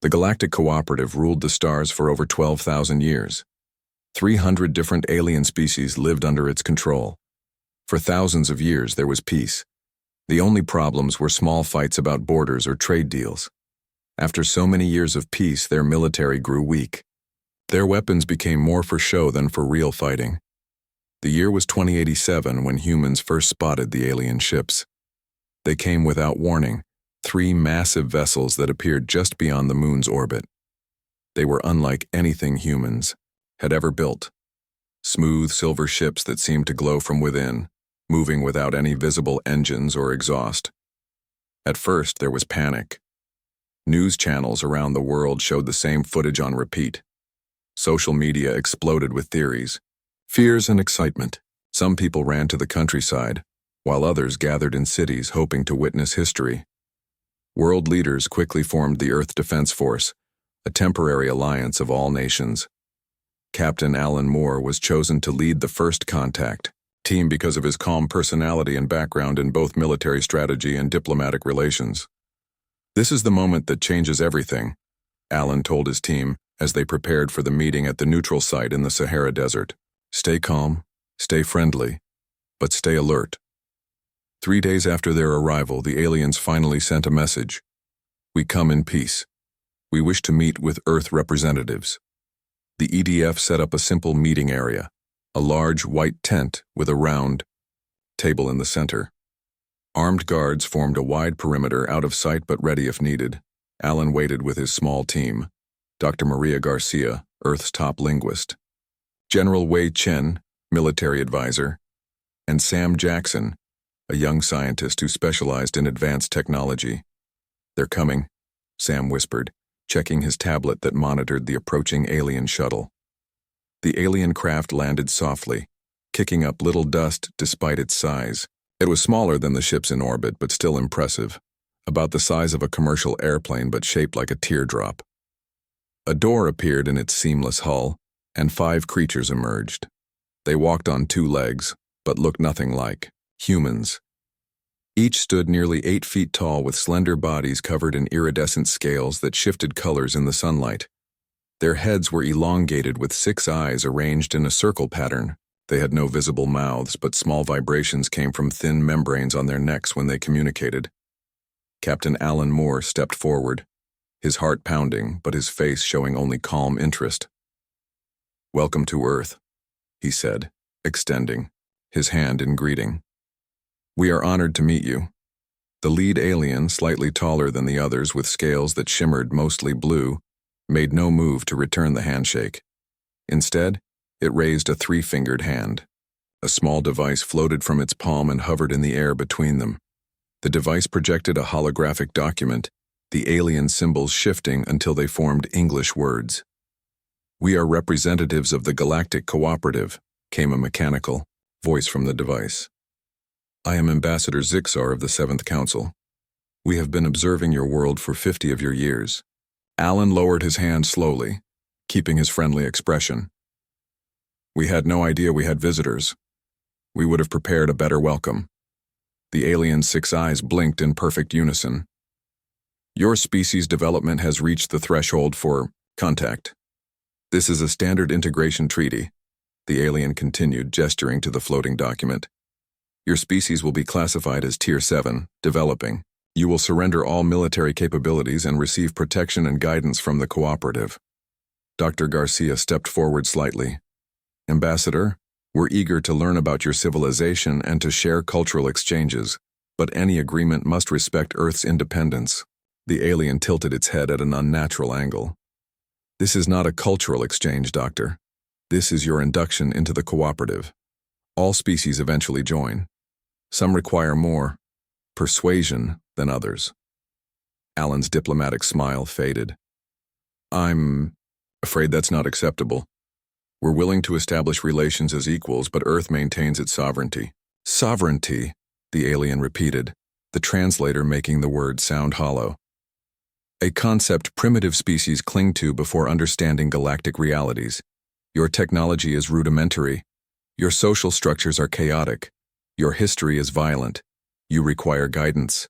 The Galactic Cooperative ruled the stars for over 12,000 years. 300 different alien species lived under its control. For thousands of years, there was peace. The only problems were small fights about borders or trade deals. After so many years of peace, their military grew weak. Their weapons became more for show than for real fighting. The year was 2087 when humans first spotted the alien ships. They came without warning, 3 massive vessels that appeared just beyond the moon's orbit. They were unlike anything humans had ever built. Smooth silver ships that seemed to glow from within, moving without any visible engines or exhaust. At first, there was panic. News channels around the world showed the same footage on repeat. Social media exploded with theories, fears, and excitement. Some people ran to the countryside, while others gathered in cities hoping to witness history. World leaders quickly formed the Earth Defense Force, a temporary alliance of all nations. Captain Alan Moore was chosen to lead the first contact team because of his calm personality and background in both military strategy and diplomatic relations. "This is the moment that changes everything," Alan told his team as they prepared for the meeting at the neutral site in the Sahara Desert. "Stay calm, stay friendly, but stay alert." 3 days after their arrival, the aliens finally sent a message. "We come in peace. We wish to meet with Earth representatives." The EDF set up a simple meeting area, a large white tent with a round table in the center. Armed guards formed a wide perimeter, out of sight but ready if needed. Alan waited with his small team: Dr. Maria Garcia, Earth's top linguist; General Wei Chen, military advisor; and Sam Jackson, a young scientist who specialized in advanced technology. "They're coming," Sam whispered, checking his tablet that monitored the approaching alien shuttle. The alien craft landed softly, kicking up little dust despite its size. It was smaller than the ships in orbit, but still impressive, about the size of a commercial airplane but shaped like a teardrop. A door appeared in its seamless hull, and 5 creatures emerged. They walked on 2 legs, but looked nothing like humans. Each stood nearly 8 feet tall with slender bodies covered in iridescent scales that shifted colors in the sunlight. Their heads were elongated with 6 eyes arranged in a circle pattern. They had no visible mouths, but small vibrations came from thin membranes on their necks when they communicated. Captain Alan Moore stepped forward, his heart pounding, but his face showing only calm interest. "Welcome to Earth," he said, extending his hand in greeting. "We are honored to meet you." The lead alien, slightly taller than the others with scales that shimmered mostly blue, made no move to return the handshake. Instead, it raised a 3-fingered hand. A small device floated from its palm and hovered in the air between them. The device projected a holographic document, the alien symbols shifting until they formed English words. "We are representatives of the Galactic Cooperative," came a mechanical voice from the device. "I am Ambassador Zixar of the 7th Council. We have been observing your world for 50 of your years." Alan lowered his hand slowly, keeping his friendly expression. "We had no idea we had visitors. We would have prepared a better welcome." The alien's 6 eyes blinked in perfect unison. "Your species' development has reached the threshold for contact. This is a standard integration treaty," the alien continued, gesturing to the floating document. "Your species will be classified as Tier 7, developing. You will surrender all military capabilities and receive protection and guidance from the cooperative." Dr. Garcia stepped forward slightly. "Ambassador, we're eager to learn about your civilization and to share cultural exchanges, but any agreement must respect Earth's independence." The alien tilted its head at an unnatural angle. "This is not a cultural exchange, Doctor. This is your induction into the cooperative. All species eventually join. Some require more persuasion than others." Alan's diplomatic smile faded. "I'm afraid that's not acceptable. We're willing to establish relations as equals, but Earth maintains its sovereignty." "Sovereignty," the alien repeated, the translator making the word sound hollow. "A concept primitive species cling to before understanding galactic realities. Your technology is rudimentary. Your social structures are chaotic. Your history is violent. You require guidance."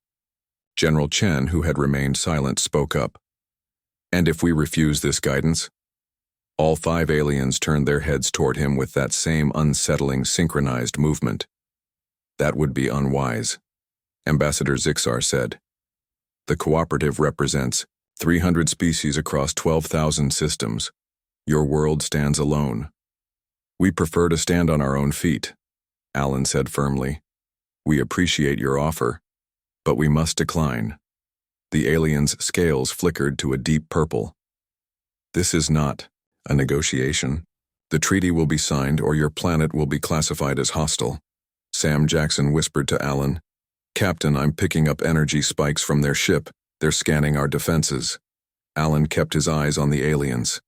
General Chen, who had remained silent, spoke up. And if we refuse this guidance? All 5 aliens turned their heads toward him with that same unsettling, synchronized movement. That would be unwise, Ambassador Zixar said. The cooperative represents 300 species across 12,000 systems. Your world stands alone. We prefer to stand on our own feet, Alan said firmly. We appreciate your offer, but we must decline. The alien's scales flickered to a deep purple. This is not a negotiation. The treaty will be signed or your planet will be classified as hostile. Sam Jackson whispered to Alan, Captain, I'm picking up energy spikes from their ship. They're scanning our defenses. Alan kept his eyes on the aliens.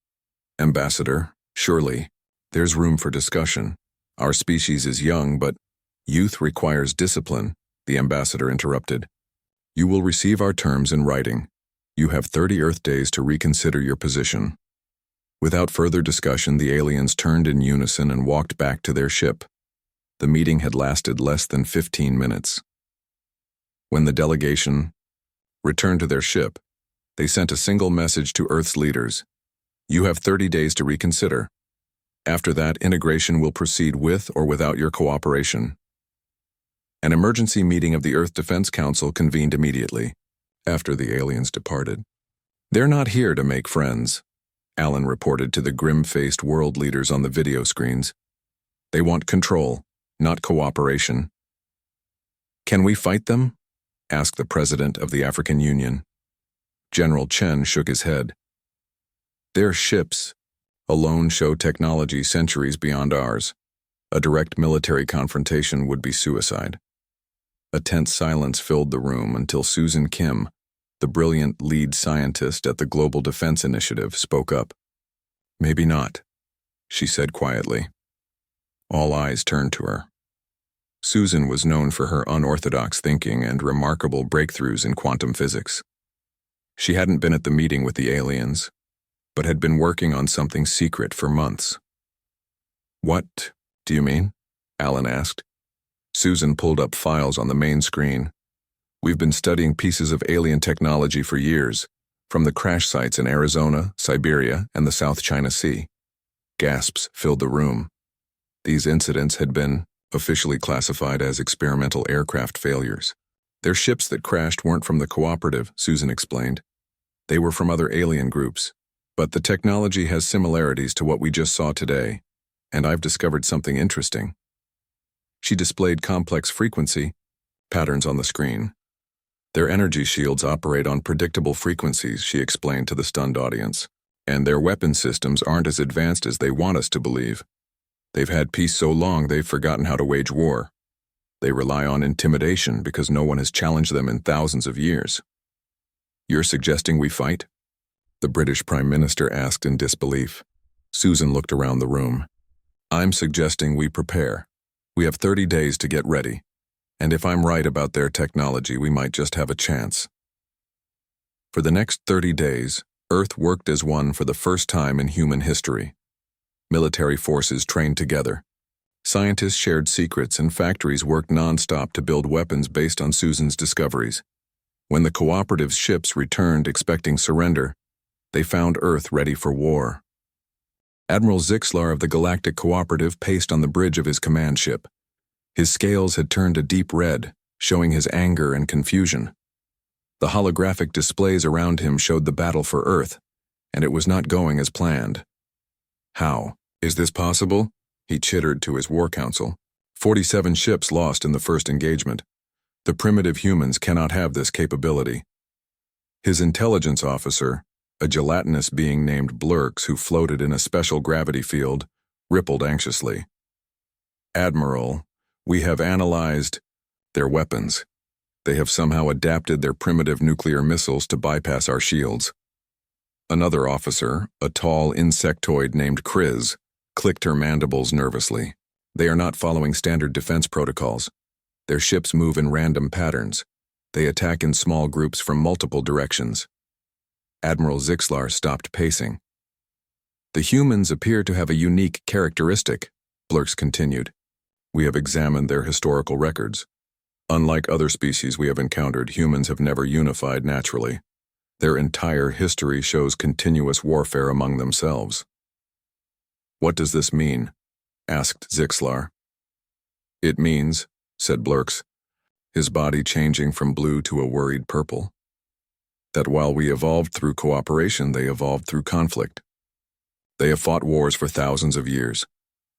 Ambassador, surely, there's room for discussion. Our species is young, but youth requires discipline, the ambassador interrupted. You will receive our terms in writing. You have 30 Earth days to reconsider your position. Without further discussion, the aliens turned in unison and walked back to their ship. The meeting had lasted less than 15 minutes. When the delegation returned to their ship, they sent a single message to Earth's leaders. You have 30 days to reconsider. After that, integration will proceed with or without your cooperation. An emergency meeting of the Earth Defense Council convened immediately, after the aliens departed. They're not here to make friends, Alan reported to the grim-faced world leaders on the video screens. They want control, not cooperation. Can we fight them? Asked the president of the African Union. General Chen shook his head. Their ships alone show technology centuries beyond ours. A direct military confrontation would be suicide. A tense silence filled the room until Susan Kim, the brilliant lead scientist at the Global Defense Initiative, spoke up. Maybe not, she said quietly. All eyes turned to her. Susan was known for her unorthodox thinking and remarkable breakthroughs in quantum physics. She hadn't been at the meeting with the aliens, but had been working on something secret for months. What do you mean? Alan asked. Susan pulled up files on the main screen. We've been studying pieces of alien technology for years, from the crash sites in Arizona, Siberia, and the South China Sea. Gasps filled the room. These incidents had been officially classified as experimental aircraft failures. Their ships that crashed weren't from the cooperative, Susan explained. They were from other alien groups. But the technology has similarities to what we just saw today, and I've discovered something interesting. She displayed complex frequency patterns on the screen. Their energy shields operate on predictable frequencies, she explained to the stunned audience, and their weapon systems aren't as advanced as they want us to believe. They've had peace so long they've forgotten how to wage war. They rely on intimidation because no one has challenged them in thousands of years. You're suggesting we fight? The British Prime Minister asked in disbelief. Susan looked around the room. I'm suggesting we prepare. We have 30 days to get ready. And if I'm right about their technology, we might just have a chance. For the next 30 days, Earth worked as one for the first time in human history. Military forces trained together. Scientists shared secrets and factories worked non-stop to build weapons based on Susan's discoveries. When the cooperative's ships returned expecting surrender, they found Earth ready for war. Admiral Zixlar of the Galactic Cooperative paced on the bridge of his command ship. His scales had turned a deep red, showing his anger and confusion. The holographic displays around him showed the battle for Earth, and it was not going as planned. How? Is this possible? He chittered to his war council. 47 ships lost in the first engagement. The primitive humans cannot have this capability. His intelligence officer, a gelatinous being named Blurks who floated in a special gravity field, rippled anxiously. Admiral, we have analyzed their weapons. They have somehow adapted their primitive nuclear missiles to bypass our shields. Another officer, a tall insectoid named Kriz, clicked her mandibles nervously. They are not following standard defense protocols. Their ships move in random patterns. They attack in small groups from multiple directions. Admiral Zixlar stopped pacing. The humans appear to have a unique characteristic, Blurks continued. We have examined their historical records. Unlike other species we have encountered, humans have never unified naturally. Their entire history shows continuous warfare among themselves. "What does this mean?" asked Zixlar. "It means," said Blurks, his body changing from blue to a worried purple, "that while we evolved through cooperation, they evolved through conflict. They have fought wars for thousands of years.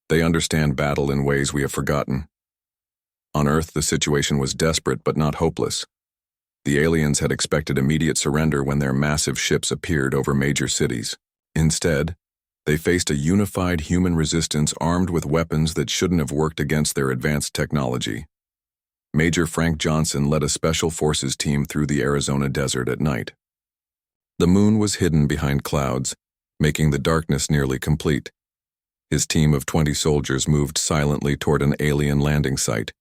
They understand battle in ways we have forgotten. On Earth, the situation was desperate but not hopeless. The aliens had expected immediate surrender when their massive ships appeared over major cities. Instead, they faced a unified human resistance armed with weapons that shouldn't have worked against their advanced technology. Major Frank Johnson led a special forces team through the Arizona desert at night. The moon was hidden behind clouds, making the darkness nearly complete. His team of 20 soldiers moved silently toward an alien landing site.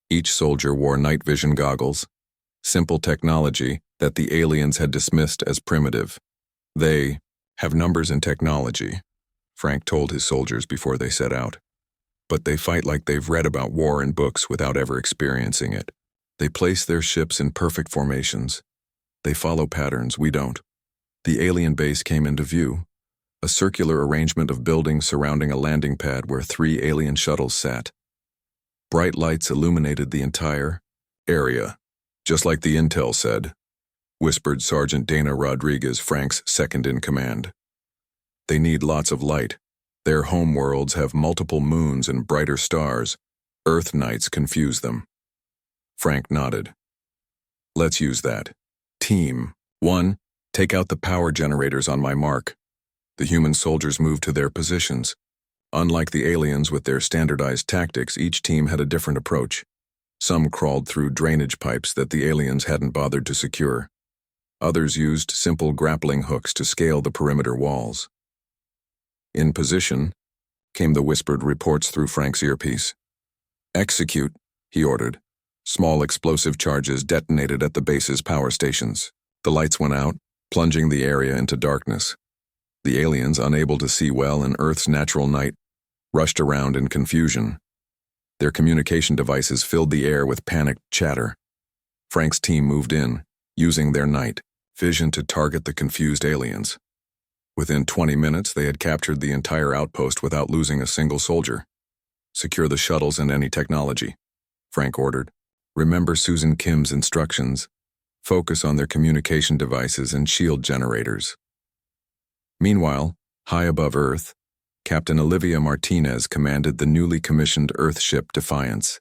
Each soldier wore night vision goggles, simple technology that the aliens had dismissed as primitive. "They have numbers and technology," Frank told his soldiers before they set out. "But they fight like they've read about war in books without ever experiencing it. They place their ships in perfect formations. They follow patterns we don't." The alien base came into view, a circular arrangement of buildings surrounding a landing pad where 3 alien shuttles sat. Bright lights illuminated the entire area. "Just like the intel said," whispered Sergeant Dana Rodriguez, Frank's second-in-command. "They need lots of light. Their homeworlds have multiple moons and brighter stars. Earth nights confuse them." Frank nodded. "Let's use that. Team 1, take out the power generators on my mark." The human soldiers moved to their positions. Unlike the aliens with their standardized tactics, each team had a different approach. Some crawled through drainage pipes that the aliens hadn't bothered to secure. Others used simple grappling hooks to scale the perimeter walls. "In position," came the whispered reports through Frank's earpiece. "Execute," he ordered. Small explosive charges detonated at the base's power stations. The lights went out, plunging the area into darkness. The aliens, unable to see well in Earth's natural night, rushed around in confusion. Their communication devices filled the air with panicked chatter. Frank's team moved in, using their night vision to target the confused aliens. Within 20 minutes, they had captured the entire outpost without losing a single soldier. "Secure the shuttles and any technology," Frank ordered. "Remember Susan Kim's instructions. Focus on their communication devices and shield generators." Meanwhile, high above Earth, Captain Olivia Martinez commanded the newly commissioned Earth ship Defiance.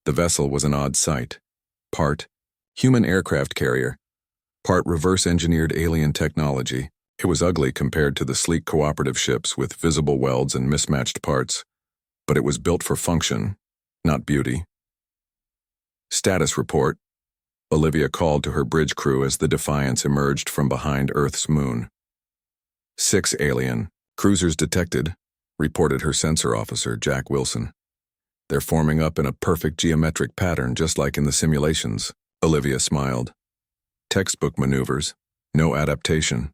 The vessel was an odd sight. Part human aircraft carrier, part reverse-engineered alien technology. It was ugly compared to the sleek cooperative ships with visible welds and mismatched parts, but it was built for function, not beauty. "Status report," Olivia called to her bridge crew as the Defiance emerged from behind Earth's moon. 6 alien cruisers detected, reported her sensor officer, Jack Wilson. "They're forming up in a perfect geometric pattern just like in the simulations," Olivia smiled. "Textbook maneuvers, no adaptation."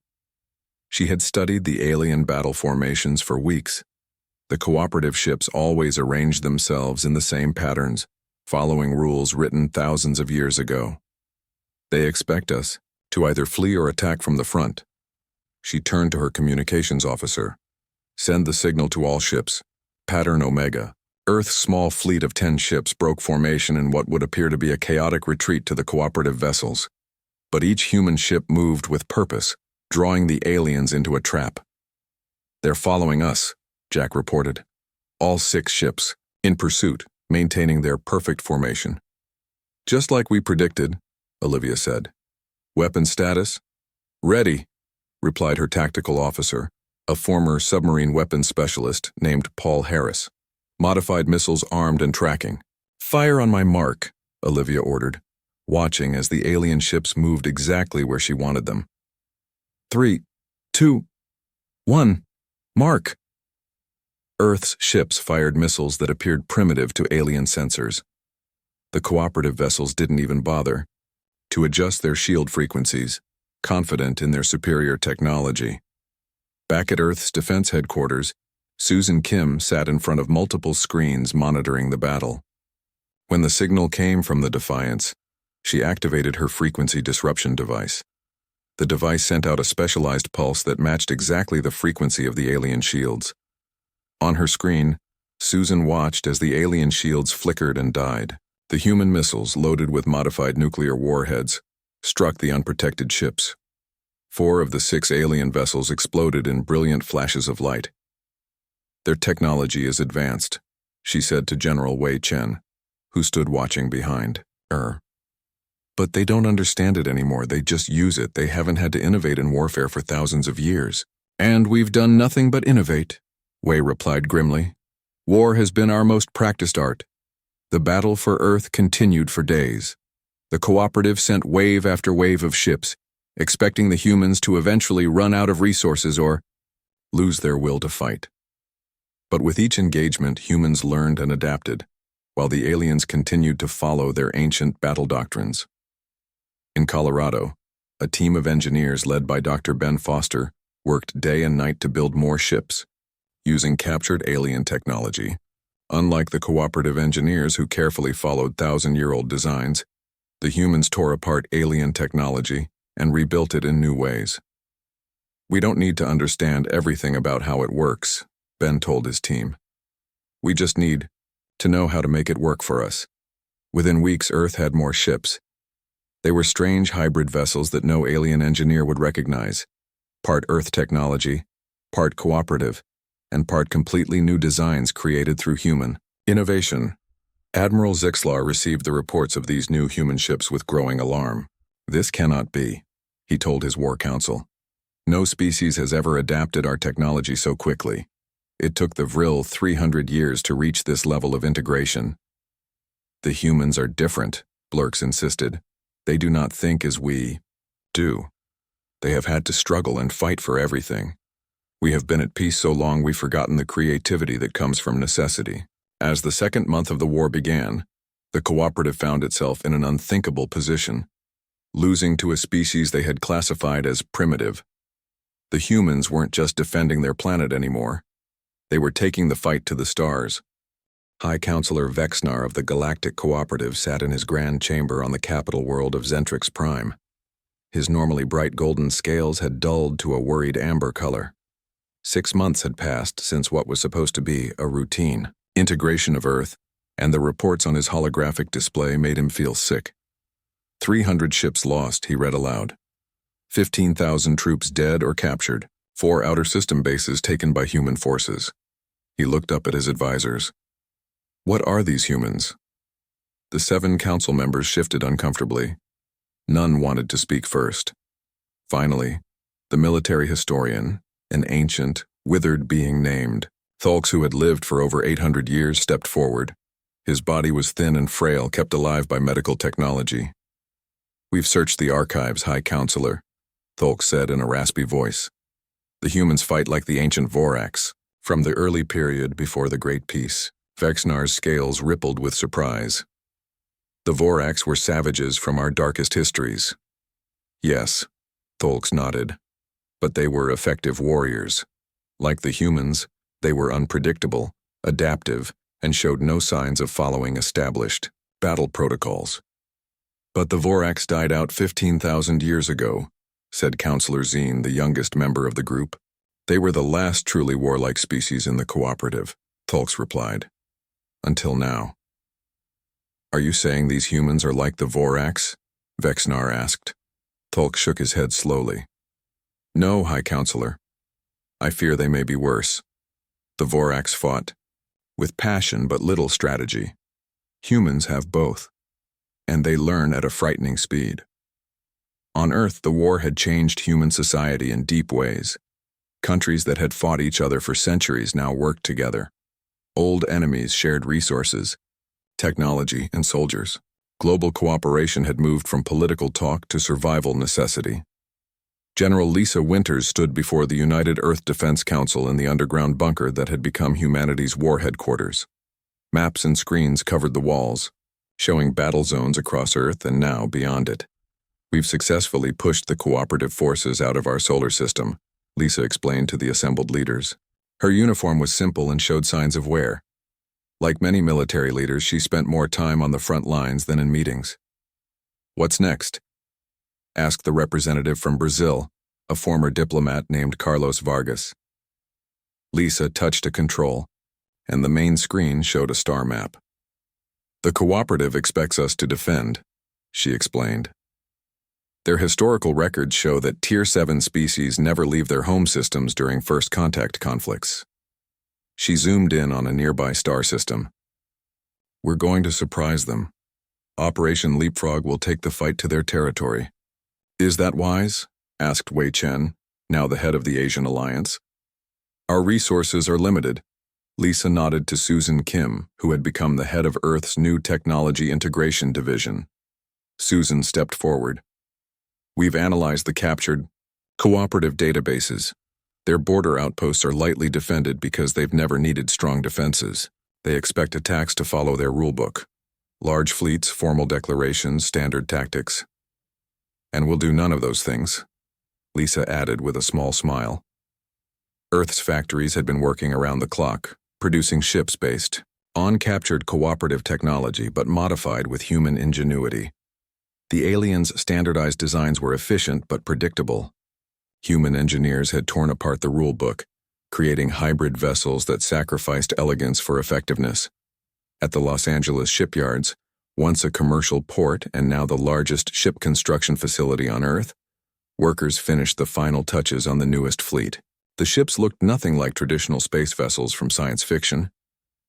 She had studied the alien battle formations for weeks. The cooperative ships always arranged themselves in the same patterns, following rules written thousands of years ago. "They expect us to either flee or attack from the front." She turned to her communications officer. "Send the signal to all ships. Pattern Omega." Earth's small fleet of 10 ships broke formation in what would appear to be a chaotic retreat to the cooperative vessels. But each human ship moved with purpose, drawing the aliens into a trap. "They're following us," Jack reported. "All 6 ships, in pursuit, maintaining their perfect formation." "Just like we predicted," Olivia said. "Weapon status?" "Ready," replied her tactical officer, a former submarine weapons specialist named Paul Harris. "Modified missiles armed and tracking." "Fire on my mark," Olivia ordered, watching as the alien ships moved exactly where she wanted them. 3, 2, 1, mark. Earth's ships fired missiles that appeared primitive to alien sensors. The cooperative vessels didn't even bother to adjust their shield frequencies, confident in their superior technology. Back at Earth's defense headquarters, Susan Kim sat in front of multiple screens monitoring the battle. When the signal came from the Defiance, she activated her frequency disruption device. The device sent out a specialized pulse that matched exactly the frequency of the alien shields. On her screen, Susan watched as the alien shields flickered and died. The human missiles, loaded with modified nuclear warheads, struck the unprotected ships. 4 of the 6 alien vessels exploded in brilliant flashes of light. "Their technology is advanced," she said to General Wei Chen, who stood watching behind her. "But they don't understand it anymore. They just use it. They haven't had to innovate in warfare for thousands of years." "And we've done nothing but innovate," Wei replied grimly. "War has been our most practiced art." The battle for Earth continued for days. The cooperative sent wave after wave of ships, expecting the humans to eventually run out of resources or lose their will to fight. But with each engagement, humans learned and adapted, while the aliens continued to follow their ancient battle doctrines. In Colorado, a team of engineers led by Dr. Ben Foster worked day and night to build more ships, using captured alien technology. Unlike the cooperative engineers who carefully followed thousand-year-old designs, the humans tore apart alien technology and rebuilt it in new ways. "We don't need to understand everything about how it works," Ben told his team. "We just need to know how to make it work for us." Within weeks, Earth had more ships. They were strange hybrid vessels that no alien engineer would recognize, part Earth technology, part cooperative, and part completely new designs created through human innovation. Admiral Zixlar received the reports of these new human ships with growing alarm. "This cannot be," he told his war council. "No species has ever adapted our technology so quickly. It took the Vril 300 years to reach this level of integration." "The humans are different," Blurks insisted. "They do not think as we do. They have had to struggle and fight for everything. We have been at peace so long we've forgotten the creativity that comes from necessity." As the second month of the war began, the cooperative found itself in an unthinkable position, losing to a species they had classified as primitive. The humans weren't just defending their planet anymore. They were taking the fight to the stars. High Counselor Vexnar of the Galactic Cooperative sat in his grand chamber on the capital world of Zentrix Prime. His normally bright golden scales had dulled to a worried amber color. 6 months had passed since what was supposed to be a routine integration of Earth, and the reports on his holographic display made him feel sick. 300 ships lost, he read aloud. 15,000 troops dead or captured. 4 outer system bases taken by human forces. He looked up at his advisors. "What are these humans?" The 7 council members shifted uncomfortably. None wanted to speak first. Finally, the military historian, an ancient, withered being named Tholks, who had lived for over 800 years, stepped forward. His body was thin and frail, kept alive by medical technology. "We've searched the archives, High Counselor," Tholks said in a raspy voice. "The humans fight like the ancient Voraks, from the early period before the Great Peace." Vexnar's scales rippled with surprise. "The Voraks were savages from our darkest histories." "Yes," Tholks nodded. "But they were effective warriors. Like the humans, they were unpredictable, adaptive, and showed no signs of following established battle protocols." "But the Voraks died out 15,000 years ago," said Counselor Zine, the youngest member of the group. "They were the last truly warlike species in the cooperative," Tholks replied. "Until now." "Are you saying these humans are like the Voraks?" Vexnar asked. Tholks shook his head slowly. "No, High Counselor. I fear they may be worse. The Voraks fought with passion but little strategy. Humans have both, and they learn at a frightening speed. On Earth, the war had changed human society in deep ways. Countries that had fought each other for centuries now worked together. Old enemies shared resources, technology, and soldiers. Global cooperation had moved from political talk to survival necessity. General Lisa Winters stood before the United Earth Defense Council in the underground bunker that had become humanity's war headquarters. Maps and screens covered the walls, showing battle zones across Earth and now beyond it. "We've successfully pushed the cooperative forces out of our solar system," Lisa explained to the assembled leaders. Her uniform was simple and showed signs of wear. Like many military leaders, she spent more time on the front lines than in meetings. "What's next?" asked the representative from Brazil, a former diplomat named Carlos Vargas. Lisa touched a control, and the main screen showed a star map. The cooperative expects us to defend, she explained. Their historical records show that Tier 7 species never leave their home systems during first contact conflicts. She zoomed in on a nearby star system. We're going to surprise them. Operation Leapfrog will take the fight to their territory. Is that wise? Asked Wei Chen, now the head of the Asian Alliance. Our resources are limited. Lisa nodded to Susan Kim, who had become the head of Earth's new Technology Integration Division. Susan stepped forward. We've analyzed the captured cooperative databases. Their border outposts are lightly defended because they've never needed strong defenses. They expect attacks to follow their rulebook. Large fleets, formal declarations, standard tactics. And we'll do none of those things, Lisa added with a small smile. Earth's factories had been working around the clock, producing ships based on captured cooperative technology but modified with human ingenuity. The aliens' standardized designs were efficient but predictable. Human engineers had torn apart the rulebook, creating hybrid vessels that sacrificed elegance for effectiveness. At the Los Angeles shipyards, once a commercial port and now the largest ship construction facility on Earth, workers finished the final touches on the newest fleet. The ships looked nothing like traditional space vessels from science fiction.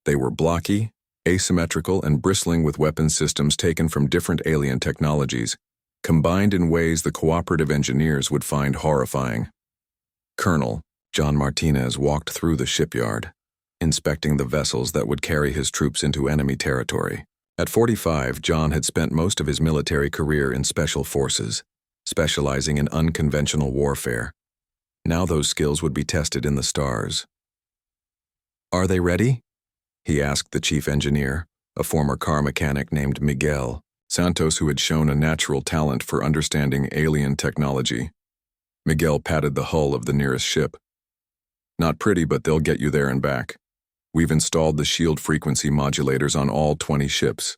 They were blocky, asymmetrical, and bristling with weapon systems taken from different alien technologies, combined in ways the cooperative engineers would find horrifying. Colonel John Martinez walked through the shipyard, inspecting the vessels that would carry his troops into enemy territory. At 45, John had spent most of his military career in special forces, specializing in unconventional warfare. Now those skills would be tested in the stars. Are they ready? He asked the chief engineer, a former car mechanic named Miguel Santos, who had shown a natural talent for understanding alien technology. Miguel patted the hull of the nearest ship. Not pretty, but they'll get you there and back. We've installed the shield frequency modulators on all 20 ships.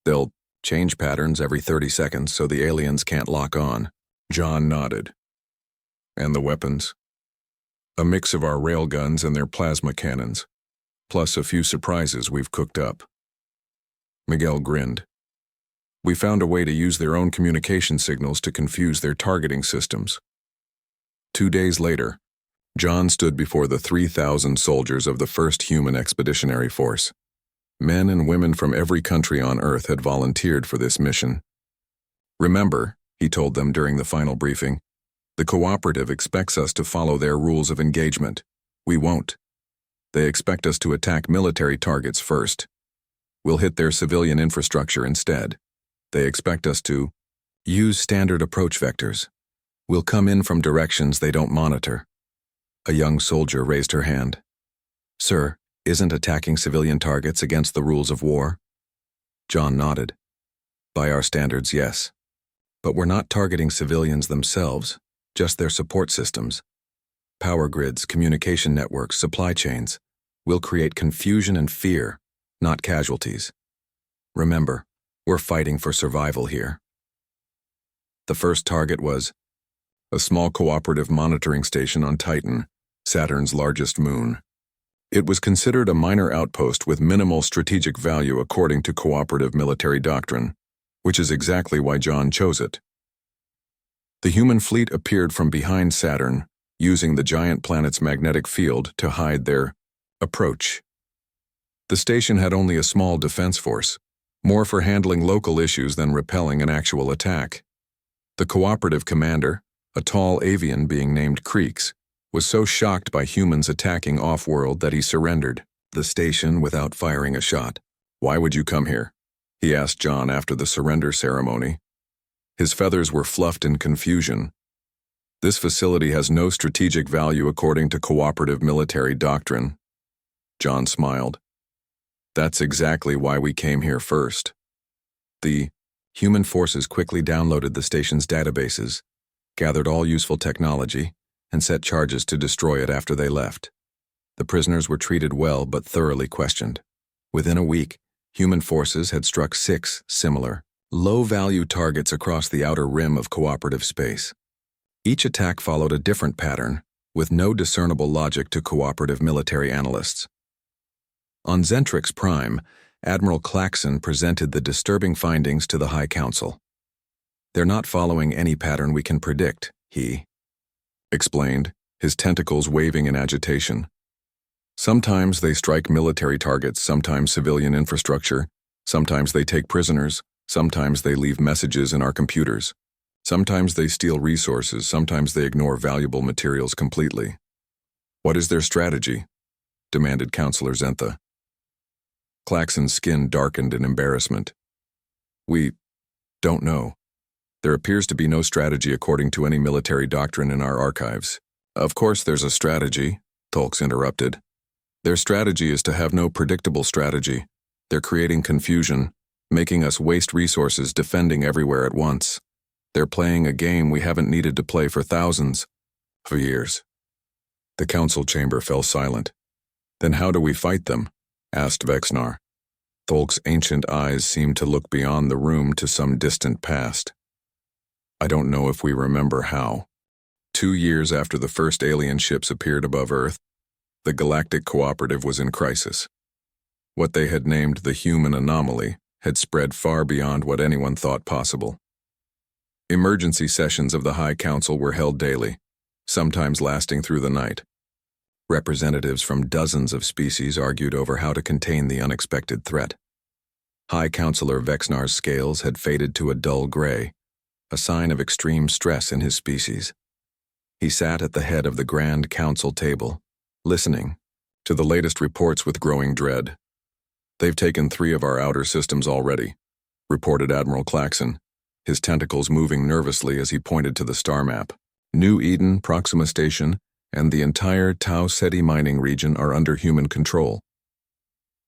They'll change patterns every 30 seconds so the aliens can't lock on. John nodded. And the weapons? A mix of our railguns and their plasma cannons, plus a few surprises we've cooked up. Miguel grinned. We found a way to use their own communication signals to confuse their targeting systems. 2 days later, John stood before the 3,000 soldiers of the first human expeditionary force. Men and women from every country on Earth had volunteered for this mission. Remember, he told them during the final briefing, the cooperative expects us to follow their rules of engagement. We won't. They expect us to attack military targets first. We'll hit their civilian infrastructure instead. They expect us to use standard approach vectors. We'll come in from directions they don't monitor. A young soldier raised her hand. Sir, isn't attacking civilian targets against the rules of war? John nodded. By our standards, yes. But we're not targeting civilians themselves, just their support systems. Power grids, communication networks, supply chains. We'll create confusion and fear, not casualties. Remember, we're fighting for survival here. The first target was a small cooperative monitoring station on Titan, Saturn's largest moon. It was considered a minor outpost with minimal strategic value according to cooperative military doctrine, which is exactly why John chose it. The human fleet appeared from behind Saturn, using the giant planet's magnetic field to hide their approach. The station had only a small defense force, more for handling local issues than repelling an actual attack. The cooperative commander, a tall avian being named Creeks, was so shocked by humans attacking off-world that he surrendered the station without firing a shot. Why would you come here? He asked John after the surrender ceremony. His feathers were fluffed in confusion. This facility has no strategic value according to cooperative military doctrine. John smiled. That's exactly why we came here first. The human forces quickly downloaded the station's databases, gathered all useful technology, and set charges to destroy it after they left. The prisoners were treated well but thoroughly questioned. Within a week, human forces had struck 6 similar low-value targets across the outer rim of cooperative space. Each attack followed a different pattern, with no discernible logic to cooperative military analysts. On Zentrix Prime, Admiral Claxon presented the disturbing findings to the High Council. "They're not following any pattern we can predict," he explained, his tentacles waving in agitation. "Sometimes they strike military targets, sometimes civilian infrastructure, sometimes they take prisoners, sometimes they leave messages in our computers. Sometimes they steal resources, sometimes they ignore valuable materials completely." "What is their strategy?" demanded Counselor Zentha. Claxon's skin darkened in embarrassment. "We don't know. There appears to be no strategy according to any military doctrine in our archives." "Of course there's a strategy," Tolks interrupted. "Their strategy is to have no predictable strategy. They're creating confusion, making us waste resources defending everywhere at once. They're playing a game we haven't needed to play for thousands of years." The council chamber fell silent. "Then how do we fight them?" asked Vexnar. Tholk's ancient eyes seemed to look beyond the room to some distant past. "I don't know if we remember how. 2 years after the first alien ships appeared above Earth, the Galactic Cooperative was in crisis. What they had named the human anomaly had spread far beyond what anyone thought possible. Emergency sessions of the High Council were held daily, sometimes lasting through the night. Representatives from dozens of species argued over how to contain the unexpected threat. High Counselor Vexnar's scales had faded to a dull gray, a sign of extreme stress in his species. He sat at the head of the Grand Council table, listening to the latest reports with growing dread. "They've taken 3 of our outer systems already," reported Admiral Claxon, his tentacles moving nervously as he pointed to the star map. "New Eden, Proxima Station, and the entire Tau Ceti mining region are under human control."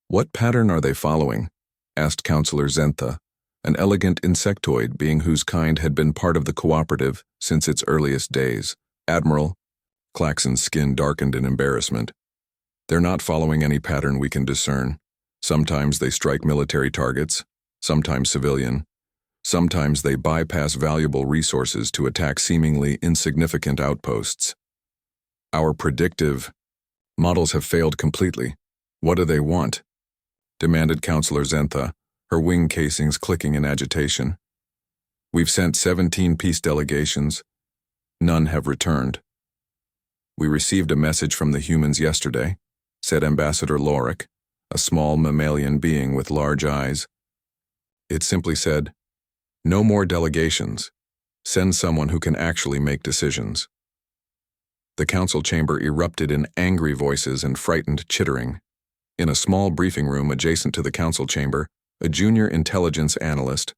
"What pattern are they following?" asked Counselor Zentha, an elegant insectoid being whose kind had been part of the cooperative since its earliest days. "Admiral," Claxon's skin darkened in embarrassment, "they're not following any pattern we can discern. Sometimes they strike military targets, sometimes civilian. Sometimes they bypass valuable resources to attack seemingly insignificant outposts. Our predictive models have failed completely. What do they want?" demanded Counselor Zentha, her wing casings clicking in agitation. "We've sent 17 peace delegations. None have returned." "We received a message from the humans yesterday," said Ambassador Lorik, a small mammalian being with large eyes. "It simply said, 'No more delegations. Send someone who can actually make decisions.'" The council chamber erupted in angry voices and frightened chittering. In a small briefing room adjacent to the council chamber, a junior intelligence analyst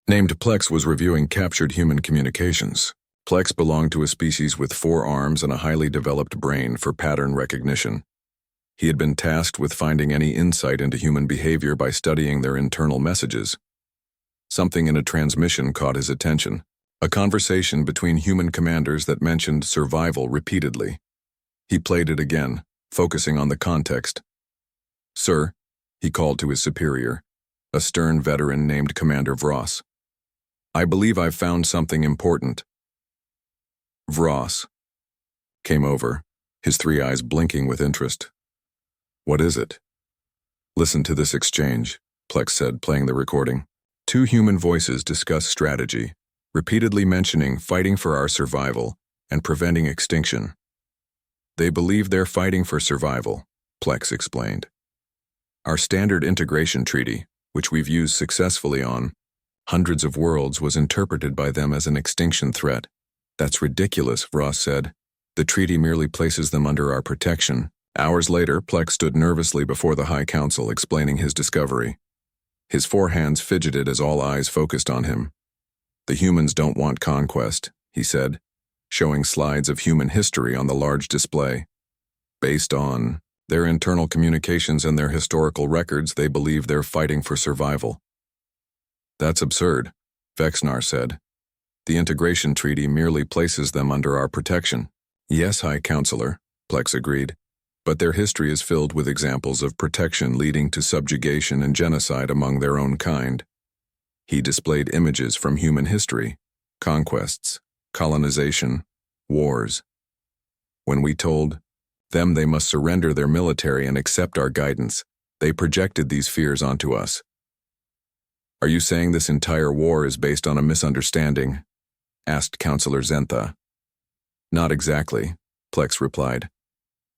named Plex was reviewing captured human communications. Plex belonged to a species with 4 arms and a highly developed brain for pattern recognition. He had been tasked with finding any insight into human behavior by studying their internal messages. Something in a transmission caught his attention. A conversation between human commanders that mentioned survival repeatedly. He played it again, focusing on the context. "Sir," he called to his superior, a stern veteran named Commander Vross. "I believe I've found something important." Vross came over, his 3 eyes blinking with interest. "What is it?" "Listen to this exchange," Plex said, playing the recording. 2 human voices discuss strategy, repeatedly mentioning fighting for our survival and preventing extinction. "They believe they're fighting for survival," Plex explained. "Our standard integration treaty, which we've used successfully on hundreds of worlds, was interpreted by them as an extinction threat." "That's ridiculous," Ross said. "The treaty merely places them under our protection." Hours later, Plex stood nervously before the High Council explaining his discovery. His 4 hands fidgeted as all eyes focused on him. "The humans don't want conquest," he said, showing slides of human history on the large display. "Based on their internal communications and their historical records, they believe they're fighting for survival." "That's absurd," Vexnar said. "The integration treaty merely places them under our protection." "Yes, High Counselor," Plex agreed, "but their history is filled with examples of protection leading to subjugation and genocide among their own kind. He displayed images from human history, conquests, colonization, wars. When we told them they must surrender their military and accept our guidance, they projected these fears onto us. Are you saying this entire war is based on a misunderstanding? Asked Counselor Zentha. Not exactly, Plex replied.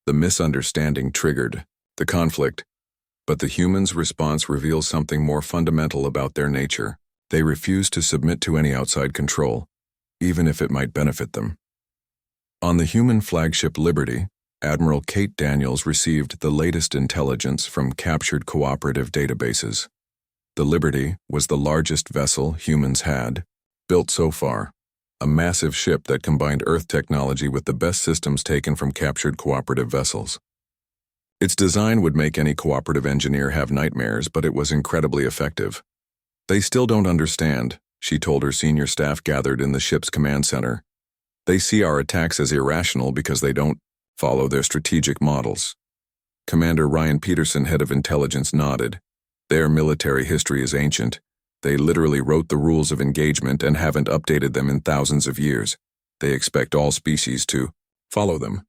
The misunderstanding triggered the conflict, but the humans' response reveals something more fundamental about their nature. They refuse to submit to any outside control, even if it might benefit them. On the human flagship Liberty, Admiral Kate Daniels received the latest intelligence from captured cooperative databases. The Liberty was the largest vessel humans had built so far, a massive ship that combined Earth technology with the best systems taken from captured cooperative vessels. Its design would make any cooperative engineer have nightmares, but it was incredibly effective. They still don't understand, she told her senior staff gathered in the ship's command center. They see our attacks as irrational because they don't follow their strategic models. Commander Ryan Peterson, head of intelligence, nodded. Their military history is ancient. They literally wrote the rules of engagement and haven't updated them in thousands of years. They expect all species to follow them.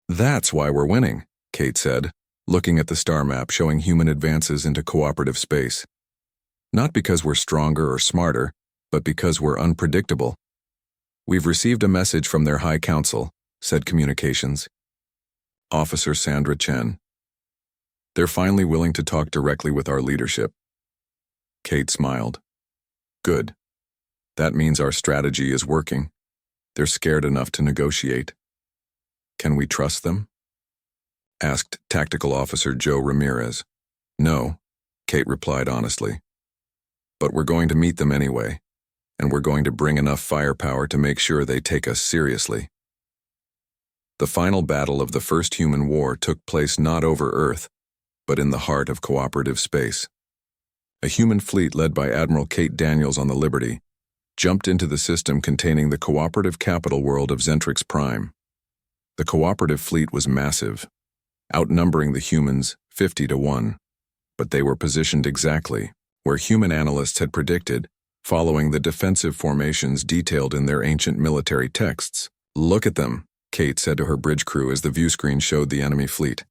That's why we're winning, Kate said, looking at the star map showing human advances into cooperative space. Not because we're stronger or smarter, but because we're unpredictable. We've received a message from their High Council, said Communications. Officer Sandra Chen. They're finally willing to talk directly with our leadership. Kate smiled. Good. That means our strategy is working. They're scared enough to negotiate. Can we trust them? Asked Tactical Officer Joe Ramirez. No, Kate replied honestly. But we're going to meet them anyway, and we're going to bring enough firepower to make sure they take us seriously. The final battle of the First Human War took place not over Earth, but in the heart of cooperative space. A human fleet led by Admiral Kate Daniels on the Liberty jumped into the system containing the cooperative capital world of Zentrix Prime. The cooperative fleet was massive, outnumbering the humans 50-1, but they were positioned exactly where human analysts had predicted, following the defensive formations detailed in their ancient military texts. Look at them, Kate said to her bridge crew as the view screen showed the enemy fleet.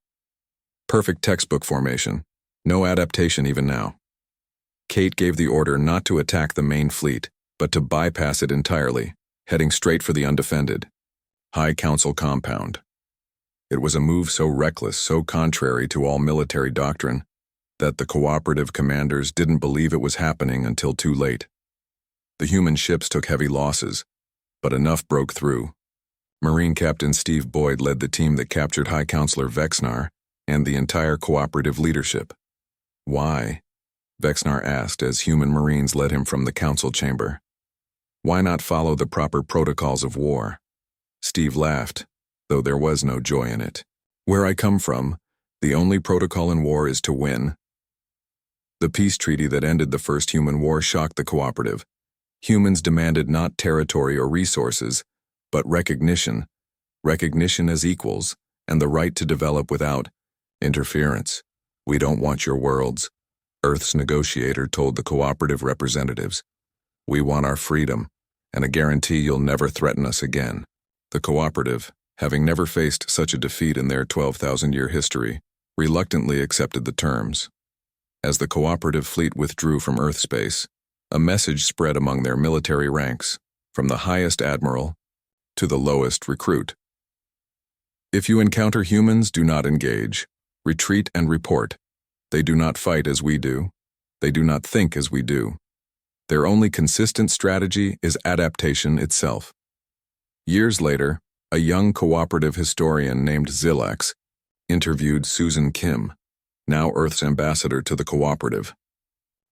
Perfect textbook formation. No adaptation even now. Kate gave the order not to attack the main fleet, but to bypass it entirely, heading straight for the undefended High Council compound. It was a move so reckless, so contrary to all military doctrine, that the cooperative commanders didn't believe it was happening until too late. The human ships took heavy losses, but enough broke through. Marine Captain Steve Boyd led the team that captured High Counselor Vexnar and the entire cooperative leadership. Why? Vexnar asked as human Marines led him from the council chamber. Why not follow the proper protocols of war? Steve laughed, though there was no joy in it. Where I come from, the only protocol in war is to win. The peace treaty that ended the First Human War shocked the cooperative. Humans demanded not territory or resources, but recognition as equals, and the right to develop without interference. We don't want your worlds, Earth's negotiator told the cooperative representatives. We want our freedom, and a guarantee you'll never threaten us again. The cooperative, having never faced such a defeat in their 12,000-year history, reluctantly accepted the terms. As the cooperative fleet withdrew from Earth space, a message spread among their military ranks, from the highest admiral to the lowest recruit. If you encounter humans, do not engage. Retreat and report. They do not fight as we do. They do not think as we do. Their only consistent strategy is adaptation itself. Years later, a young cooperative historian named Zilax interviewed Susan Kim, now Earth's ambassador to the cooperative.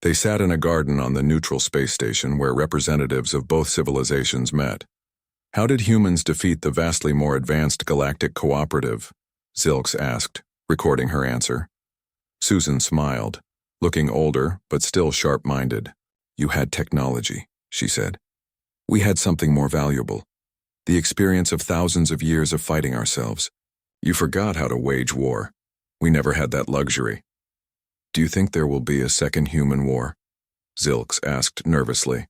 They sat in a garden on the neutral space station where representatives of both civilizations met. How did humans defeat the vastly more advanced Galactic cooperative? Zilx asked, recording her answer. Susan smiled, looking older but still sharp-minded. You had technology, she said. We had something more valuable. The experience of thousands of years of fighting ourselves. You forgot how to wage war. We never had that luxury. Do you think there will be a second human war? Zilks asked nervously.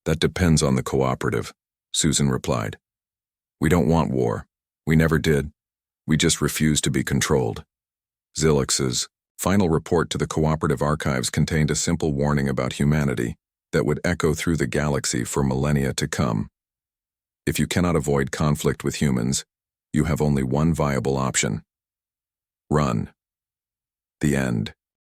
That depends on the cooperative, Susan replied. We don't want war. We never did. We just refuse to be controlled. Zilks's final report to the cooperative archives contained a simple warning about humanity that would echo through the galaxy for millennia to come. If you cannot avoid conflict with humans, you have only one viable option. Run. The end.